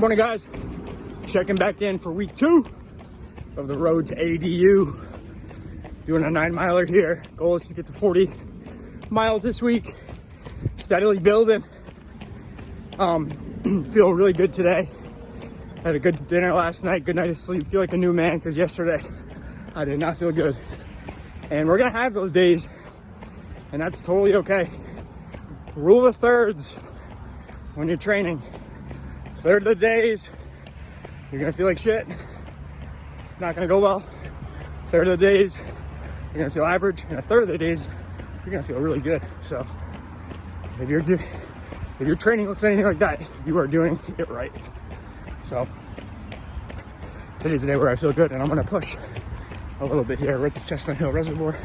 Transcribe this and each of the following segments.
morning, guys. Checking back in for week 2 of the Roads ADU. Doing a 9-miler here. Goal is to get to 40 miles this week. Steadily building. Feel really good today. Had a good dinner last night. Good night of sleep. Feel like a new man because yesterday I did not feel good. And we're gonna have those days, and that's totally okay. Rule of thirds when you're training. Third of the days, you're gonna feel like shit. It's not gonna go well. Third of the days, you're gonna feel average, and a third of the days, you're gonna feel really good. So, if your training looks anything like that, you are doing it right. So, today's the day where I feel good, and I'm gonna push a little bit here, right to Chestnut Hill Reservoir.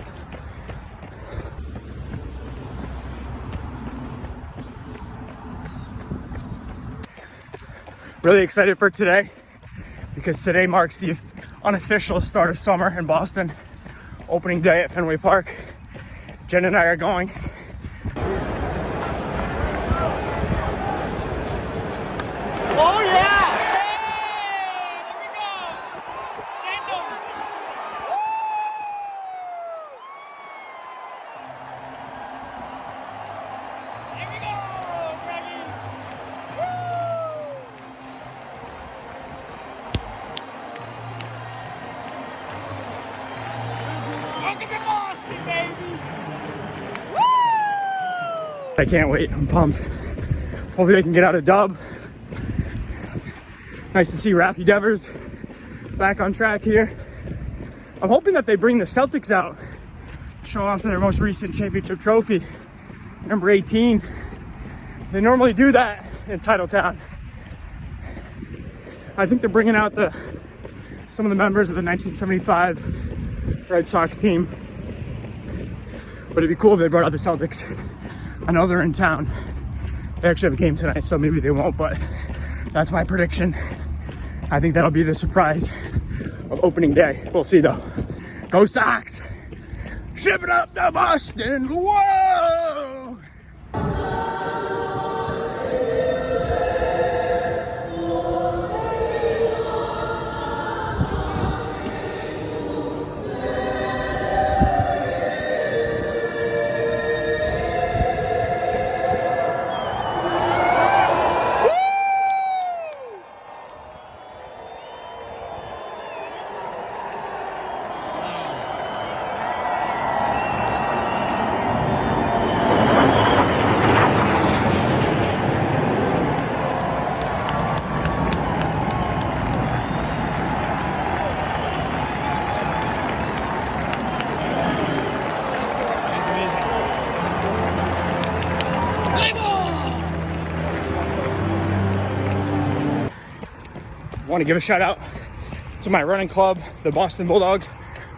Really excited for today because today marks the unofficial start of summer in Boston. Opening day at Fenway Park. Jen and I are going. Oh yeah! I can't wait. I'm pumped. Hopefully they can get out a dub. Nice to see Rafi Devers back on track here. I'm hoping that they bring the Celtics out, show off their most recent championship trophy, number 18. They normally do that in Titletown. I think they're bringing out some of the members of the 1975 Red Sox team. But it'd be cool if they brought out the Celtics. I know they're in town. They actually have a game tonight, so maybe they won't, but that's my prediction. I think that'll be the surprise of opening day. We'll see though. Go Sox! Ship it up to Boston! Whoa! I want to give a shout out to my running club, the Boston Bulldogs.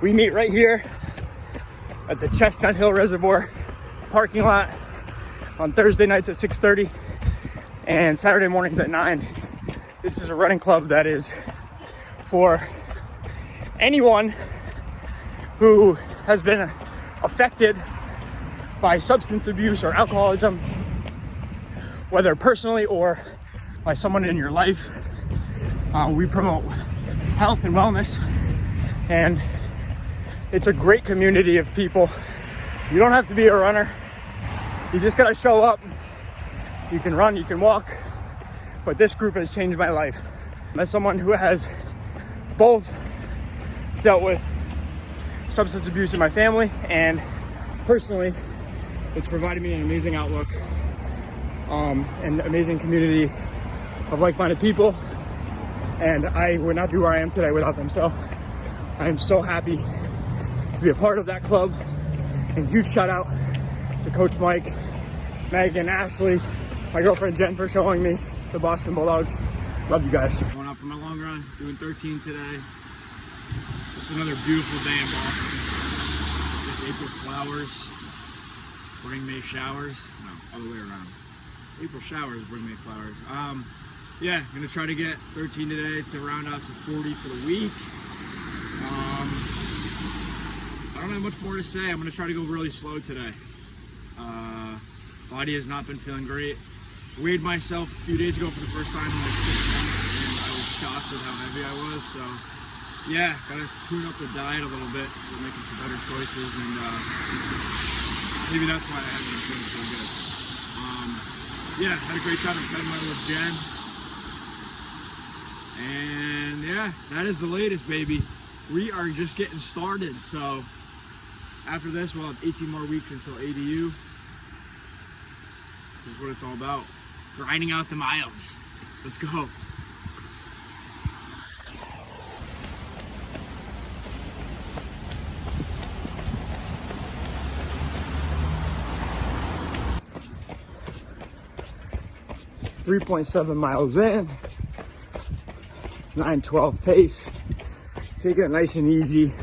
We meet right here at the Chestnut Hill Reservoir parking lot on Thursday nights at 6:30 and Saturday mornings at 9. This is a running club that is for anyone who has been affected by substance abuse or alcoholism, whether personally or by someone in your life. We promote health and wellness, and it's a great community of people. You don't have to be a runner. You just gotta show up. You can run, you can walk, but this group has changed my life. As someone who has both dealt with substance abuse in my family and personally, it's provided me an amazing outlook, and amazing community of like-minded people. And I would not be where I am today without them. So I am so happy to be a part of that club. And huge shout out to Coach Mike, Megan, Ashley, my girlfriend Jen for showing me the Boston Bulldogs. Love you guys. Going out for my long run, doing 13 today. Just another beautiful day in Boston. This April flowers bring May showers. No, other way around. April showers bring May flowers. Yeah, I'm gonna try to get 13 today to round out to 40 for the week. I don't have much more to say. I'm gonna try to go really slow today. Body has not been feeling great. weighed myself a few days ago for the first time in like 6 months, and I was shocked with how heavy I was. So yeah, gotta tune up the diet a little bit, so we're making some better choices, and maybe that's why I haven't been feeling so good. Yeah, had a great time at Fenway with Jen. And yeah, that is the latest, baby. We are just getting started. So after this, we'll have 18 more weeks until ADU. This is what it's all about. Grinding out the miles. Let's go. It's 3.7 miles in. 9:12 pace. Taking it nice and easy.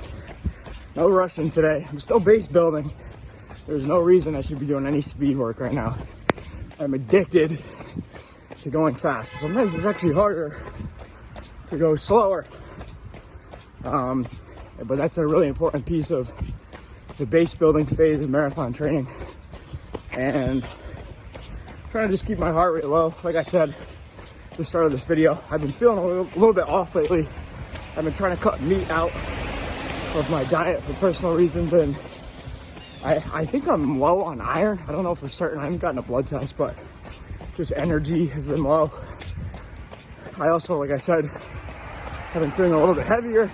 No rushing today. I'm still base building. There's no reason I should be doing any speed work right now. I'm addicted to going fast. Sometimes it's actually harder to go slower. But that's a really important piece of the base building phase of marathon training. And trying to just keep my heart rate low. Like I said at the start of this video, I've been feeling a little bit off lately. I've been trying to cut meat out of my diet for personal reasons, and I think I'm low on iron. I don't know for certain. I haven't gotten a blood test, but just energy has been low. I also, like I said, have been feeling a little bit heavier.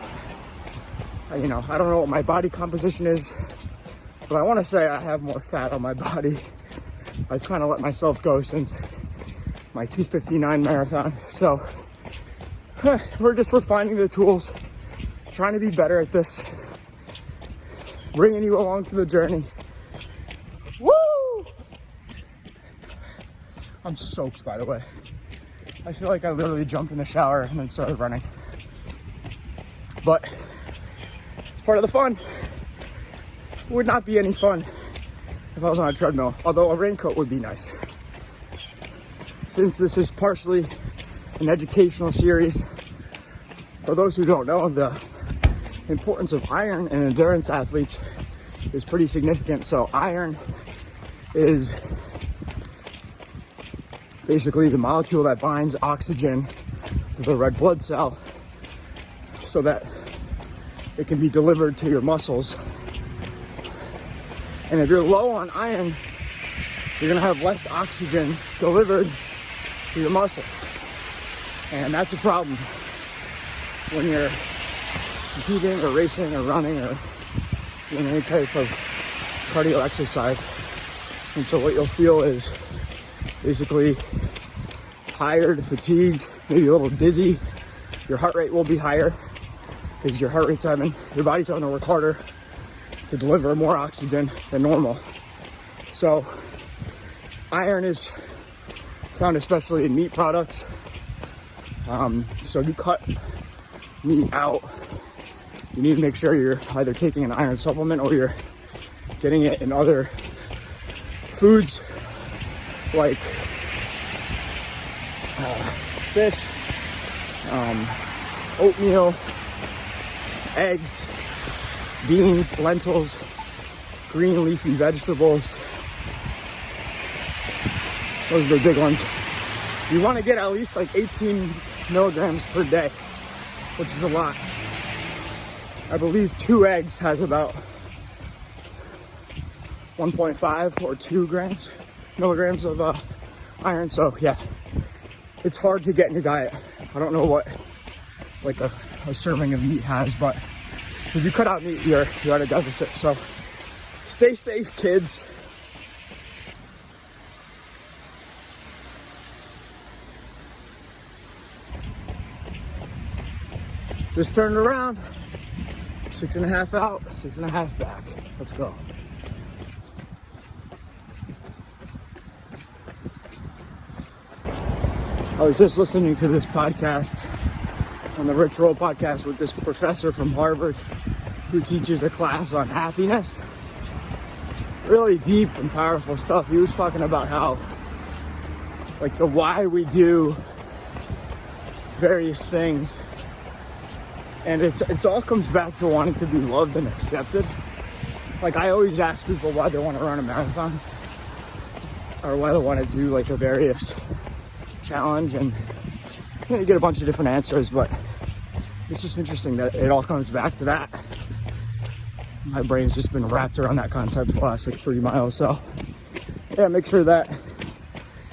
I don't know what my body composition is, but I want to say I have more fat on my body. I've kind of let myself go since my 2:59 marathon. So we're just refining the tools, trying to be better at this, bringing you along through the journey. Woo! I'm soaked, by the way. I feel like I literally jumped in the shower and then started running. But it's part of the fun. It would not be any fun if I was on a treadmill, although a raincoat would be nice. Since this is partially an educational series, for those who don't know, the importance of iron in endurance athletes is pretty significant. So iron is basically the molecule that binds oxygen to the red blood cell so that it can be delivered to your muscles. And if you're low on iron, you're gonna have less oxygen delivered to your muscles. And that's a problem when you're competing or racing or running or doing any type of cardio exercise. And so what you'll feel is basically tired, fatigued, maybe a little dizzy. Your heart rate will be higher because your body's having to work harder to deliver more oxygen than normal. So iron is found especially in meat products. So if you cut meat out, you need to make sure you're either taking an iron supplement or you're getting it in other foods like fish, oatmeal, eggs, beans, lentils, green leafy vegetables. Those are the big ones. You want to get at least like 18 milligrams per day, which is a lot. I believe 2 eggs has about 1.5 or 2 milligrams of iron. So yeah, it's hard to get in your diet. I don't know what like a serving of meat has, but if you cut out meat, you're at a deficit. So stay safe, kids. Just turned around, 6.5 out, 6.5 back. Let's go. I was just listening to this podcast on the Rich Roll podcast with this professor from Harvard who teaches a class on happiness. Really deep and powerful stuff. He was talking about how, like, the why we do various things. And it's all comes back to wanting to be loved and accepted. Like, I always ask people why they want to run a marathon. or why they want to do like a various challenge, and you get a bunch of different answers, but it's just interesting that it all comes back to that. My brain's just been wrapped around that concept for the last like 3 miles. So yeah, make sure that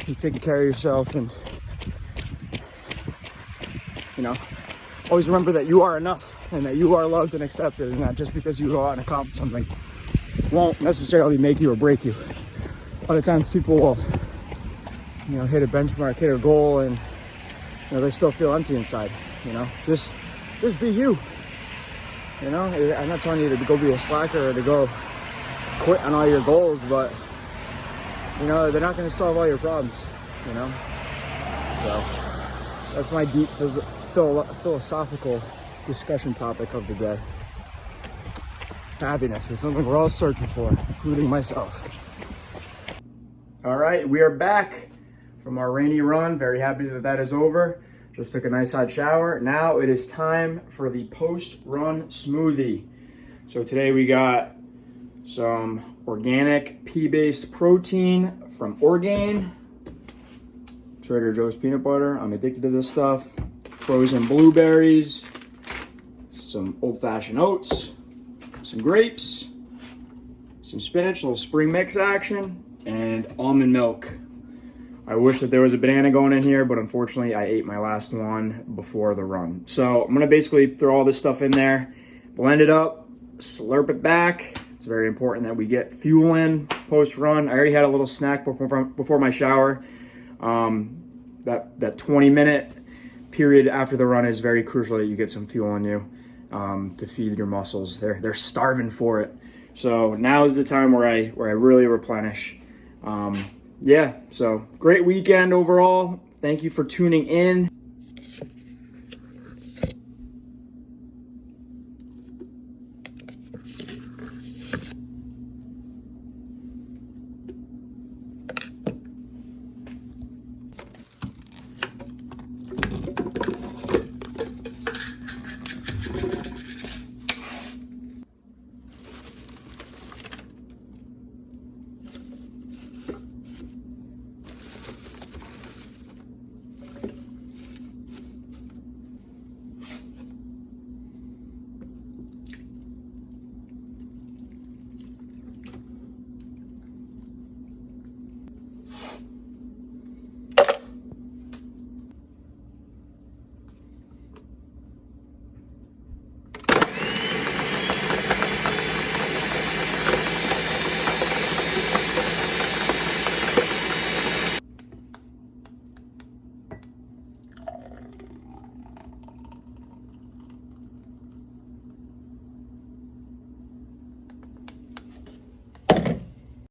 you're taking care of yourself, and always remember that you are enough and that you are loved and accepted, and that just because you go out and accomplish something won't necessarily make you or break you. A lot of times people will hit a benchmark, hit a goal, and they still feel empty inside. Just be you. I'm not telling you to go be a slacker or to go quit on all your goals, but they're not going to solve all your problems. So that's my deep philosophical discussion topic of the day. Happiness is something we're all searching for, including myself. All right, we are back from our rainy run. Very happy that is over. Just took a nice hot shower. Now it is time for the post-run smoothie. So today we got some organic pea-based protein from Orgain, Trader Joe's peanut butter. I'm addicted to this stuff. Frozen blueberries, some old-fashioned oats, some grapes, some spinach, a little spring mix action, and almond milk. I wish that there was a banana going in here, but unfortunately I ate my last one before the run. So I'm gonna basically throw all this stuff in there, blend it up, slurp it back. It's very important that we get fuel in post-run. I already had a little snack before my shower. That 20-minute period after the run is very crucial that you get some fuel in you to feed your muscles. They're starving for it. So now is the time where I really replenish. So great weekend overall. Thank you for tuning in.